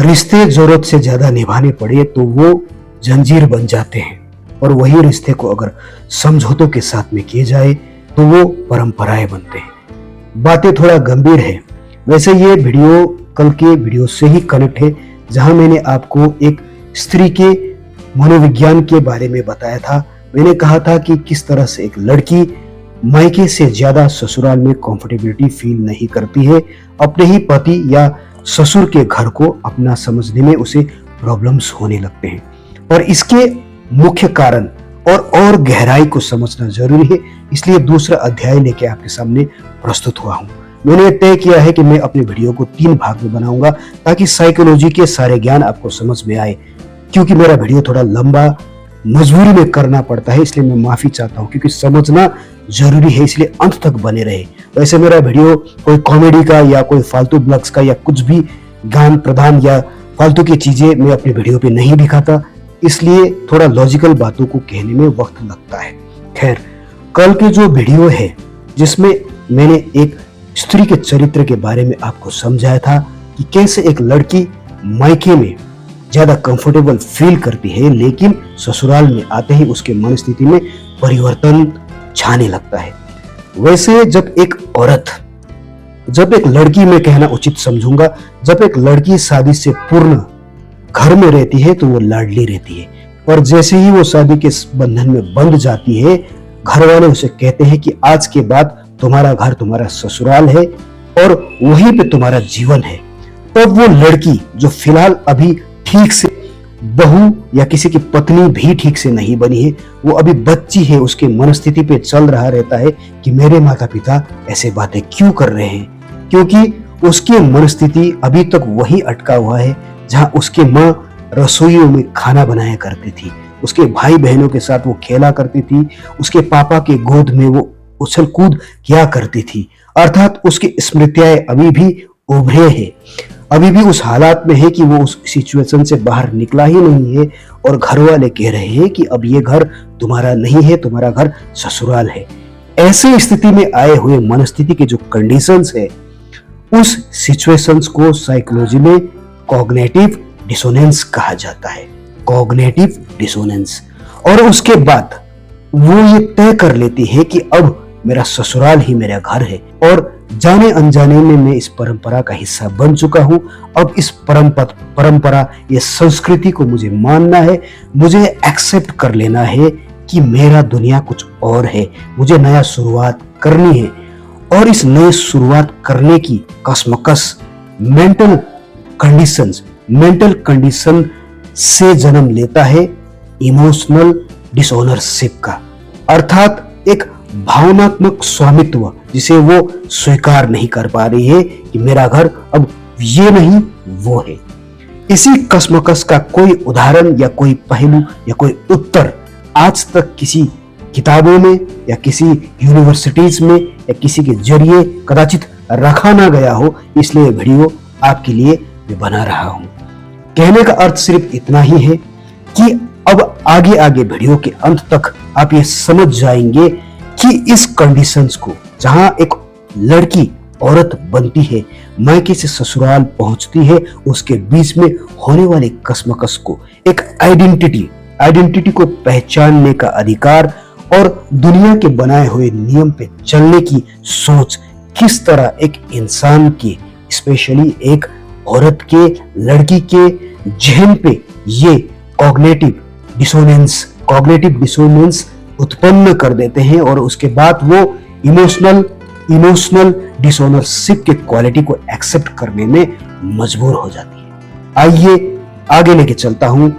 रिश्ते जरूरत से ज्यादा निभाने पड़े तो वो जंजीर बन जाते हैं, और वही रिश्ते को अगर समझौतों के साथ में किए जाए तो वो परंपराएं बनते हैं। बातें थोड़ा गंभीर है, वैसे ये वीडियो कल के वीडियो से ही कनेक्ट है, जहां मैंने आपको एक स्त्री के मनोविज्ञान के बारे में बताया था। मैंने कहा था कि किस तरह से एक लड़की मायके से ज्यादा ससुराल में कंफर्टेबिलिटी फील नहीं करती है, अपने ही पति या ससुर के घर को अपना समझने में उसे प्रॉब्लम्स होने लगते हैं, और इसके मुख्य कारण और गहराई को समझना जरूरी है। इसलिए दूसरा अध्याय लेके आपके सामने प्रस्तुत हुआ हूं। मैंने तय किया है कि मैं अपने वीडियो को 3 भाग में बनाऊंगा ताकि साइकोलॉजी के सारे ज्ञान आपको समझ में आए। क्योंकि मेरा वीडियो थोड़ा लंबा मजबूरी में करना पड़ता है, इसलिए मैं माफी चाहता हूं, क्योंकि समझना जरूरी है, इसलिए अंत तक बने रहे। वैसे मेरा वीडियो कोई कॉमेडी का या कोई फालतू ब्लॉग्स का या कुछ भी ज्ञान प्रदान या फालतू की चीजें मैं अपने वीडियो पे नहीं दिखाता, इसलिए थोड़ा लॉजिकल बातों को कहने में वक्त लगता है। खैर, कल के जो वीडियो है जिसमें मैंने एक स्त्री के चरित्र के बारे में आपको समझाया था कि कैसे एक लड़की मायके में ज्यादा कंफर्टेबल फील करती है, लेकिन ससुराल में आते ही उसके मनस्थिति में परिवर्तन छाने लगता है। वैसे जब एक लड़की, मैं कहना उचित समझूंगा, जब एक लड़की शादी से पूर्ण घर में रहती है तो वो लाडली रहती है, और जैसे ही वो शादी के बंधन में बंध जाती है, घर वाले उसे कहते हैं कि आज के बाद तुम्हारा घर तुम्हारा ससुराल है और वहीं पे तुम्हारा जीवन है। तब वो लड़की जो फिलहाल अभी ठीक से बहू या किसी की पत्नी भी ठीक से नहीं बनी है, वो अभी बच्ची है, उसके मनस्थिति पे चल रहा रहता है कि मेरे माता पिता ऐसे बातें क्यों कर रहे हैं, क्योंकि उसकी मनस्थिति अभी तक वही अटका हुआ है जहां उसके माँ रसोइयों में खाना बनाया करती थी, उसके भाई बहनों के साथ वो खेला करती थी, उसके पापा के गोद में वो उछल कूद किया करती थी। अर्थात उसकी स्मृतियां अभी भी उभरे हैं, अभी भी उस हालात में है कि वो उस सिचुएशन से बाहर निकला ही नहीं है, और घर वाले कह रहे हैं कि अब ये घर तुम्हारा नहीं है, तुम्हारा घर ससुराल है। ऐसे स्थिति में आए हुए मनस्थिति के जो कंडीशंस है, उस सिचुएशंस को साइकोलॉजी में कॉग्निटिव डिसोनेंस कहा जाता है। Cognitive dissonance. और उसके बाद वो ये तय कर लेती है कि अब मेरा ससुराल ही मेरा घर है, और जाने अनजाने में मैं इस परंपरा का हिस्सा बन चुका हूं। अब इस परंपरा, ये संस्कृति को मुझे मानना है, मुझे एक्सेप्ट कर लेना है कि मेरा दुनिया कुछ और है, मुझे नया शुरुआत करनी है। और इस नई शुरुआत करने की कशमकश मेंटल कंडीशन से जन्म लेता है इमोशनल डिसओनरशिप का, अर्थात एक भावनात्मक स्वामित्व जिसे वो स्वीकार नहीं कर पा रही है कि मेरा घर अब ये नहीं वो है। इसी कशमकश का कोई उदाहरण या कोई पहलू या कोई उत्तर आज तक किसी किताबों में या किसी यूनिवर्सिटीज में या किसी के जरिए कदाचित रखा ना गया हो, इसलिए वीडियो आपके लिए मैं बना रहा हूं। कहने का अर्थ सिर्फ इतना ही है कि अब आगे वीडियो के अंत तक आप ये समझ जाएंगे कि इस कंडीशंस को, जहां एक लड़की औरत बनती है, मायके से ससुराल पहुंचती है, उसके बीच में होने वाले कशमकश को, एक आइडेंटिटी को पहचानने का अधिकार और दुनिया के बनाए हुए नियम पे चलने की सोच, किस तरह एक इंसान के, स्पेशली एक औरत के, लड़की के जहन पे ये कॉग्निटिव डिसोनेंस उत्पन्न कर देते हैं, और उसके बाद वो इमोशनल डिसओनरशिप के क्वालिटी को एक्सेप्ट करने में मजबूर हो जाती है। आइए आगे लेके चलता हूं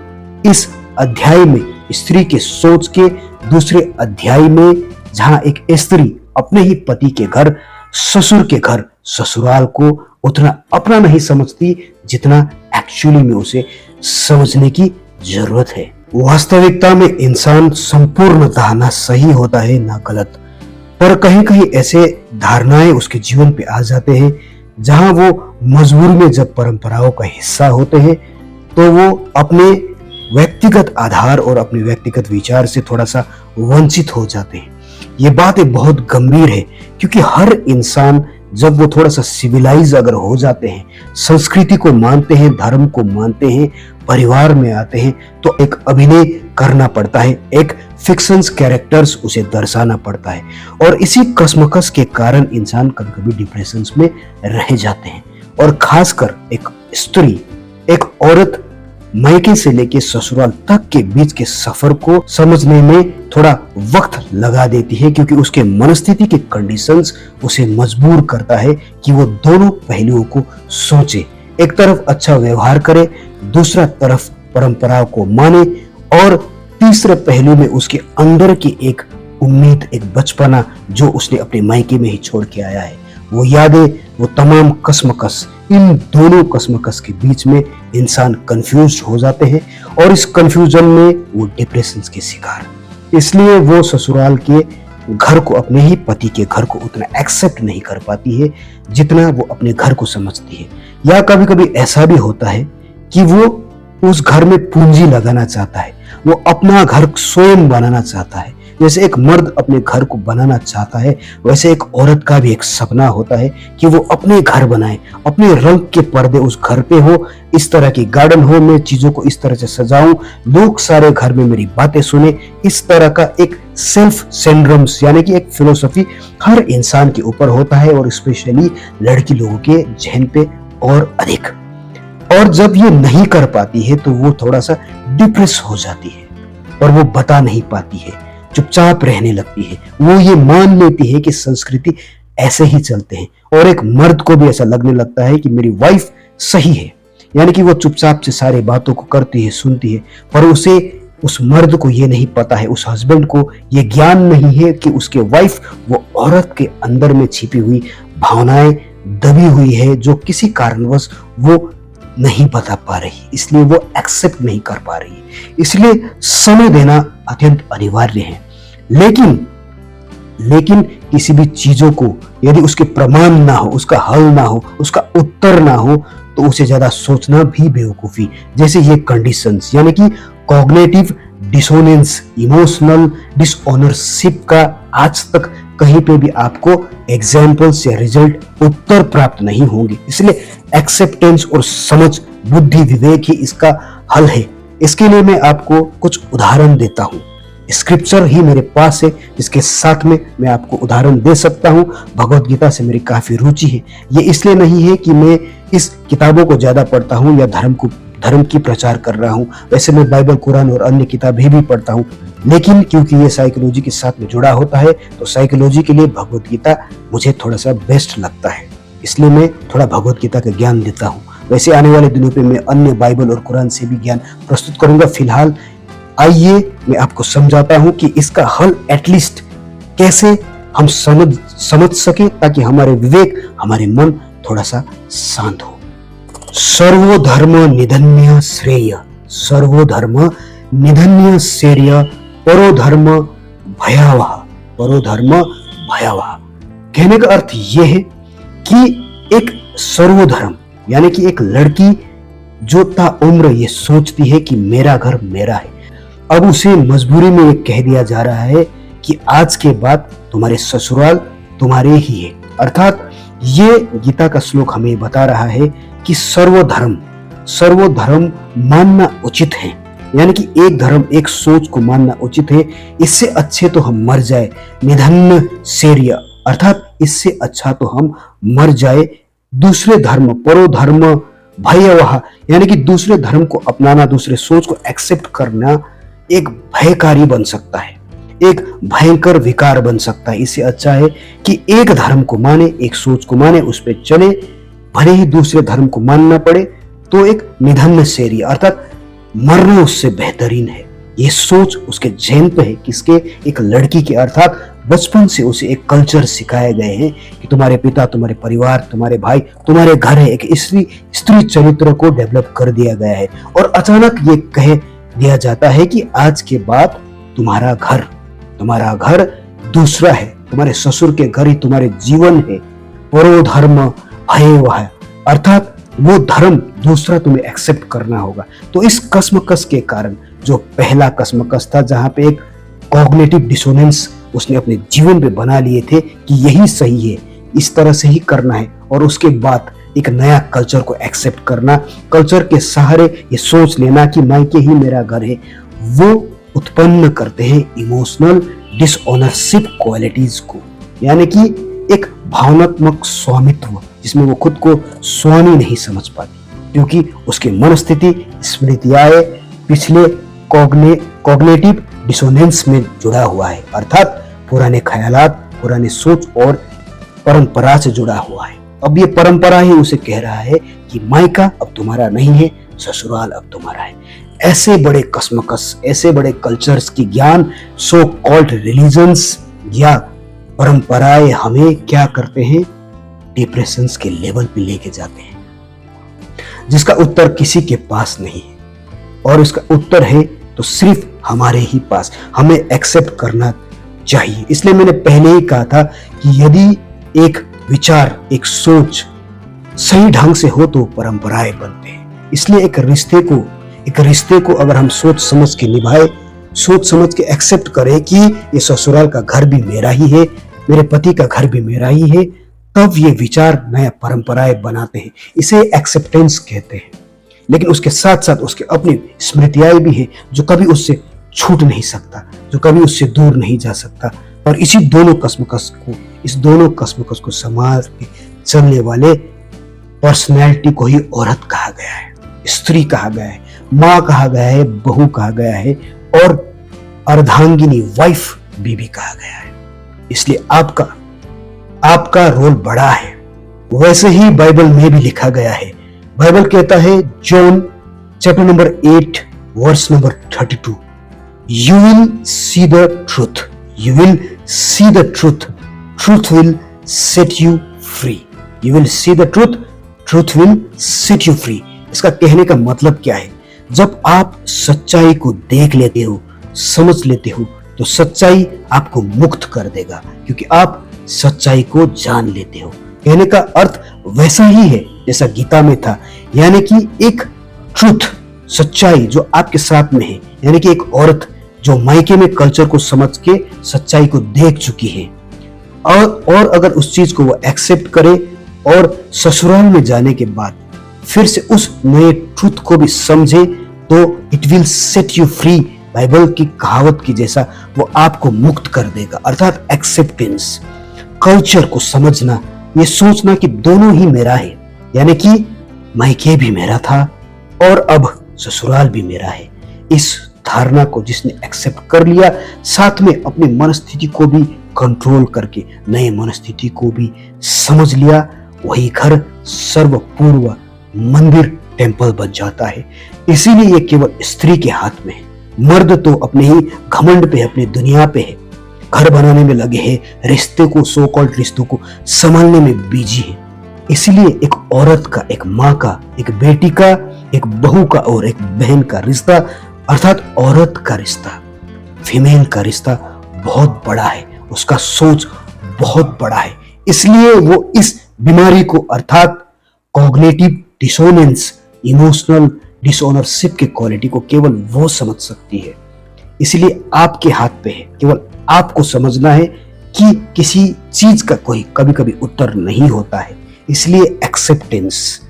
इस अध्याय में, स्त्री के सोच के दूसरे अध्याय में, जहां एक स्त्री अपने ही पति के घर, ससुर के घर, ससुराल को उतना अपना नहीं समझती जितना एक्चुअली में उसे समझने की जरूरत है। वास्तविकता में इंसान संपूर्णतः ना सही होता है ना गलत, पर कहीं कहीं ऐसे धारणाएं उसके जीवन पे आ जाते हैं जहां वो मजबूरी में जब परंपराओं का हिस्सा होते हैं तो वो अपने व्यक्तिगत आधार और अपने व्यक्तिगत विचार से थोड़ा सा वंचित हो जाते हैं। ये बात बहुत गंभीर है क्योंकि हर इंसान जब वो थोड़ा सा सिविलाइज अगर हो जाते हैं, संस्कृति को मानते हैं, धर्म को मानते हैं, परिवार में आते हैं, तो एक अभिनय करना पड़ता है, एक फिक्शंस कैरेक्टर्स उसे दर्शाना पड़ता है। और इसी कसमकस के कारण इंसान कभी कभी डिप्रेशन में रह जाते हैं। और खासकर एक स्त्री, एक औरत मायके से लेके ससुराल तक के बीच के सफर को समझने में थोड़ा वक्त लगा देती है, क्योंकि उसके मनस्थिति के कंडीशंस उसे मजबूर करता है कि वो दोनों पहलुओं को सोचे। एक तरफ अच्छा व्यवहार करे, दूसरा तरफ परंपराओं को माने, और तीसरे पहलू में उसके अंदर की एक उम्मीद, एक बचपना जो उसने अपने मायके में ही छोड़ के आया है, वो यादें, वो तमाम कसमकस, इन दोनों कसमकस के बीच में इंसान कंफ्यूज हो जाते हैं और इस कंफ्यूजन में वो डिप्रेशन के शिकार। इसलिए वो ससुराल के घर को, अपने ही पति के घर को उतना एक्सेप्ट नहीं कर पाती है जितना वो अपने घर को समझती है। या कभी कभी ऐसा भी होता है कि वो उस घर में पूंजी लगाना चाहता है, वो अपना घर स्वयं बनाना चाहता है। जैसे एक मर्द अपने घर को बनाना चाहता है, वैसे एक औरत का भी एक सपना होता है कि वो अपने घर बनाए, अपने रंग के पर्दे उस घर पे हो, इस तरह की गार्डन हो, मैं चीजों को इस तरह से सजाऊं, लोग सारे घर में मेरी बातें सुने। इस तरह का एक सेल्फ सिंड्रोम्स यानी कि एक फिलोसफी हर इंसान के ऊपर होता है, और स्पेशली लड़की लोगों के जहन पे और अधिक। और जब ये नहीं कर पाती है तो वो थोड़ा सा डिप्रेस हो जाती है और वो बता नहीं पाती है, चुपचाप रहने लगती है। वो ये मान लेती है कि संस्कृति ऐसे ही चलते हैं, और एक मर्द को भी ऐसा लगने लगता है कि मेरी वाइफ सही है, यानी कि वो चुपचाप से सारी बातों को करती है, सुनती है। पर उसे, उस मर्द को ये नहीं पता है, उस हस्बैंड को ये ज्ञान नहीं है कि उसके वाइफ वो औरत के अंदर में छिपी हुई भावनाएं दबी हुई है, जो किसी कारणवश वो नहीं बता पा रही, इसलिए वो एक्सेप्ट नहीं कर पा रही। इसलिए समय देना अत्यंत अनिवार्य है। लेकिन किसी भी चीजों को यदि उसके प्रमाण ना हो, उसका हल ना हो, उसका उत्तर ना हो, तो उसे ज्यादा सोचना भी बेवकूफी। जैसे ये कंडीशंस यानी कि कॉग्निटिव डिसोनेंस, इमोशनल डिसऑनरशिप का आज तक कहीं पे भी आपको एग्जाम्पल्स या रिजल्ट, उत्तर प्राप्त नहीं होंगे। इसलिए एक्सेप्टेंस और समझ, बुद्धि, विवेक ही इसका हल है। इसके लिए मैं आपको कुछ उदाहरण देता हूँ। स्क्रिप्चर ही मेरे पास है, जिसके साथ में मैं आपको उदाहरण दे सकता हूँ। भगवत गीता से मेरी काफी रुचि है। ये इसलिए नहीं है कि मैं इस किताबों को ज्यादा पढ़ता हूँ या धर्म की प्रचार कर रहा हूँ। वैसे मैं बाइबल, कुरान और अन्य किताबें भी पढ़ता हूँ, लेकिन क्योंकि ये साइकोलॉजी के साथ में जुड़ा होता है, तो साइकोलॉजी के लिए भगवत गीता मुझे थोड़ा सा बेस्ट लगता है, इसलिए मैं थोड़ा भगवत गीता का ज्ञान देता हूँ। वैसे आने वाले दिनों पे मैं अन्य बाइबल और कुरान से भी ज्ञान प्रस्तुत करूंगा। फिलहाल आइए मैं आपको समझाता हूँ कि इसका हल एटलीस्ट कैसे हम समझ सके, ताकि हमारे विवेक, हमारे मन थोड़ा सा शांत हो। सर्वधर्म निधन्य श्रेय, सर्वधर्म निधन्य श्रेय, परोधर्म भयावह, परोधर्म भयावह। कहने का अर्थ यह है कि एक सर्वधर्म यानी कि एक लड़की जो ताउम्र ये सोचती है कि मेरा घर मेरा है, अब उसे मजबूरी में ये कह दिया जा रहा है कि आज के बाद तुम्हारे ससुराल तुम्हारे ही है। अर्थात ये गीता का श्लोक हमें बता रहा है कि सर्वधर्म मानना उचित है, यानी कि एक धर्म, एक सोच को मानना उचित है। इससे अच्छे तो हम मर जाए, निधन्य शौर्य, अर्थात इससे अच्छा तो हम मर जाए। दूसरे धर्म, परोधर्म भयावह, यानी कि दूसरे धर्म को अपनाना, दूसरे सोच को एक्सेप्ट करना एक भयकारी बन सकता है, एक भयंकर विकार बन सकता है। इससे अच्छा है कि एक धर्म को माने, एक सोच को माने, उस पर चले, भले ही दूसरे धर्म को मानना पड़े, तो एक निधन्य शौर्य अर्थात मरना उससे बेहतरीन है। ये सोच उसके जहन पे है, किसके? एक लड़की के। अर्थात बचपन से उसे एक कल्चर सिखाए गए हैं कि तुम्हारे पिता, तुम्हारे परिवार, तुम्हारे भाई, तुम्हारे घर है। एक स्त्री चरित्र को डेवलप कर दिया गया है, और अचानक ये कह दिया जाता है कि आज के बाद तुम्हारा घर दूसरा है, तुम्हारे ससुर के घर ही तुम्हारे जीवन है। परोधर्म भयावह, अर्थात वो धर्म दूसरा तुम्हें एक्सेप्ट करना होगा। तो इस कसमकस के कारण, जो पहला कसमकस था जहां पे एक कॉग्निटिव डिसोनेंस उसने अपने जीवन पे बना लिए थे कि यही सही है, इस तरह से ही करना है, और उसके बाद एक नया कल्चर को एक्सेप्ट करना, कल्चर के सहारे ये सोच लेना कि मायके ही मेरा घर है, वो उत्पन्न करते हैं इमोशनल डिसऑनरशिप क्वालिटीज को, यानी कि एक भावनात्मक स्वामित्व जिसमें वो खुद को स्वामी नहीं समझ पाती, क्योंकि उसकी मनस्थिति स्मृतियां पिछले कॉग्निटिव डिसोनेंस में जुड़ा हुआ है, अर्थात पुराने ख्यालात, पुराने सोच और परंपरा से जुड़ा हुआ है। अब ये परंपरा ही उसे कह रहा है कि मायका अब तुम्हारा नहीं है, ससुराल अब तुम्हारा है। ऐसे बड़े कसमकस, ऐसे बड़े कल्चर्स की ज्ञान, सो कॉल्ड रिलीजन्स या परंपराएं हमें क्या करते हैं, डिप्रेशन के लेवल पे लेके जाते हैं, जिसका उत्तर किसी के पास नहीं है, और इसका उत्तर है तो सिर्फ हमारे ही पास। हमें एक्सेप्ट करना चाहिए। इसलिए मैंने पहले ही कहा था कि यदि एक विचार, एक सोच सही ढंग से हो तो परंपराएं बनते हैं। इसलिए एक रिश्ते को अगर हम सोच समझ के निभाए, सोच समझ के एक्सेप्ट करें कि ये ससुराल का घर भी मेरा ही है, मेरे पति का घर भी मेरा ही है, तब ये विचार नया परंपराएं बनाते हैं। इसे एक्सेप्टेंस कहते हैं। लेकिन उसके साथ साथ उसके अपनी स्मृतियां भी हैं जो कभी उससे छूट नहीं सकता, जो कभी उससे दूर नहीं जा सकता। और इस दोनों कसमकस को संभाल के चलने वाले पर्सनैलिटी को ही औरत कहा गया है, स्त्री कहा गया है, माँ कहा गया है, बहू कहा गया है, और अर्धांगिनी, वाइफ, बीबी कहा गया है। इसलिए आपका रोल बड़ा है। वैसे ही बाइबल में भी लिखा गया है। बाइबल कहता है, John chapter number 8 verse number 32, you will see the truth, you will see the truth, truth will set you free. You will see the truth, truth will set you free. इसका कहने का मतलब क्या है? जब आप सच्चाई को देख लेते हो, समझ लेते हो, तो सच्चाई आपको मुक्त कर देगा, क्योंकि आप सच्चाई को जान लेते हो। कहने का अर्थ वैसा ही है जैसा गीता में था, यानी कि एक ट्रूथ, सच्चाई जो आपके साथ में है, यानी कि एक औरत जो मायके में कल्चर को समझ के सच्चाई को देख चुकी है, और अगर उस चीज को वो एक्सेप्ट करे और ससुराल में जाने के बाद फिर से उस नए ट्रूथ को भी समझे, तो it will set you free. Bible की कहावत की जैसा वो आपको मुक्त कर देगा, अर्थात एक्सेप्टेंस, कल्चर को समझना, ये सोचना कि दोनों ही मेरा है, यानी कि मायके भी मेरा था और अब ससुराल भी मेरा है। इस धारणा को जिसने एक्सेप्ट कर लिया, साथ में अपनी मनस्थिति को भी कंट्रोल करके नए मनस्थिति को भी समझ लिया, वही घर सर्वपूर्व मंदिर, टेम्पल बन जाता है। इसीलिए ये केवल स्त्री के हाथ में है। मर्द तो अपने ही घमंड पे, अपनी दुनिया पे है, घर बनाने में लगे हैं, रिश्ते को, सो कॉल्ड रिश्तों को संभालने में बिजी है। इसलिए एक औरत का, एक माँ का, एक बेटी का, एक बहू का और एक बहन का रिश्ता, अर्थात औरत का रिश्ता, फीमेल का रिश्ता बहुत बड़ा है, उसका सोच बहुत बड़ा है। इसलिए वो इस बीमारी को, अर्थात कॉग्निटिव डिसोनेंस, इमोशनल डिसऑनरशिप की क्वालिटी को केवल वो समझ सकती है। इसलिए आपके हाथ पे है, केवल आपको समझना है कि किसी चीज का कोई कभी कभी उत्तर नहीं होता है। इसलिए एक्सेप्टेंस,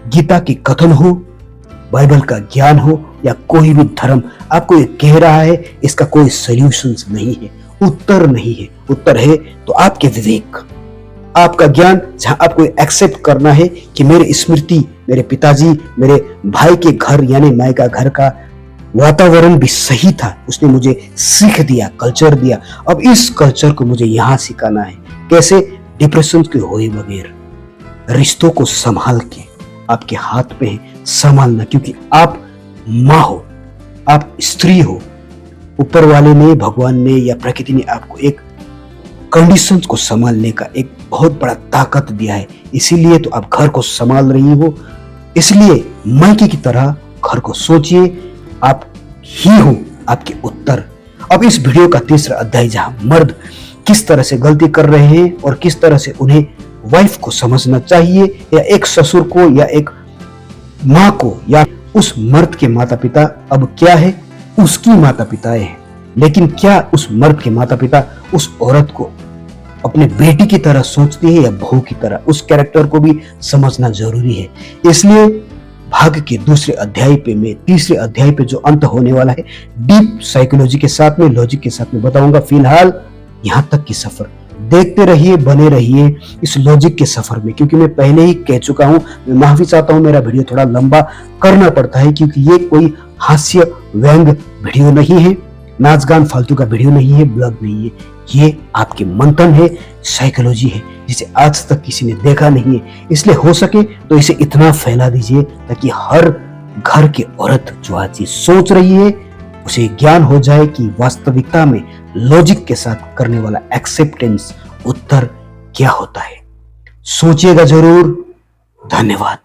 गीता की कथन हो, बाइबल का ज्ञान हो, या कोई भी धर्म आपको ये कह रहा है, इसका कोई सॉल्यूशन नहीं है, उत्तर नहीं है। उत्तर है तो आपके विवेक, आपका ज्ञान, जहां आपको एक्सेप्ट करना है कि मेरी स्मृति, मेरे पिताजी, मेरे भाई के घर यानी मायका घर का वातावरण भी सही था, उसने मुझे सीख दिया, कल्चर दिया। अब इस कल्चर को मुझे यहाँ सिखाना है। कैसे? डिप्रेशन के होए बगैर, रिश्तों को संभाल के, आपके हाथ पे है संभालना, क्योंकि आप माँ हो, आप स्त्री हो। ऊपर वाले ने, भगवान ने या प्रकृति ने आपको एक कंडीशन को संभालने का एक बहुत बड़ा ताकत दिया है। इसीलिए तो आप घर को संभाल रही हो। इसलिए मायके की तरह घर को सोचिए, आप ही हो आपके उत्तर। अब इस वीडियो का तीसरा अध्याय, जहां मर्द किस तरह से गलती कर रहे हैं और किस तरह से उन्हें वाइफ को समझना चाहिए, या एक ससुर को, या एक माँ को, या उस मर्द के माता पिता अब क्या है, उसकी माता पिता है, लेकिन क्या उस मर्द के माता पिता उस औरत को अपने बेटी की तरह सोचती है या बहू की तरह, उस कैरेक्टर को भी समझना जरूरी है। इसलिए भाग के दूसरे अध्याय पे में तीसरे अध्याय पे जो अंत होने वाला है, डीप साइकोलॉजी के साथ में, लॉजिक के साथ में बताऊंगा। फिलहाल यहाँ तक की सफर देखते रहिए, बने रहिए इस लॉजिक के सफर में, क्योंकि मैं पहले ही कह चुका हूं, मैं माफी चाहता हूं, मेरा वीडियो थोड़ा लंबा करना पड़ता है, क्योंकि ये कोई हास्य व्यंग वीडियो नहीं है, नाच गान फालतू का वीडियो नहीं है, ब्लॉग नहीं है। ये आपके मंथन है, साइकोलॉजी है, जिसे आज तक किसी ने देखा नहीं है। इसलिए हो सके तो इसे इतना फैला दीजिए ताकि हर घर की औरत जो आज ये सोच रही है उसे ज्ञान हो जाए कि वास्तविकता में लॉजिक के साथ करने वाला एक्सेप्टेंस उत्तर क्या होता है। सोचिएगा जरूर। धन्यवाद।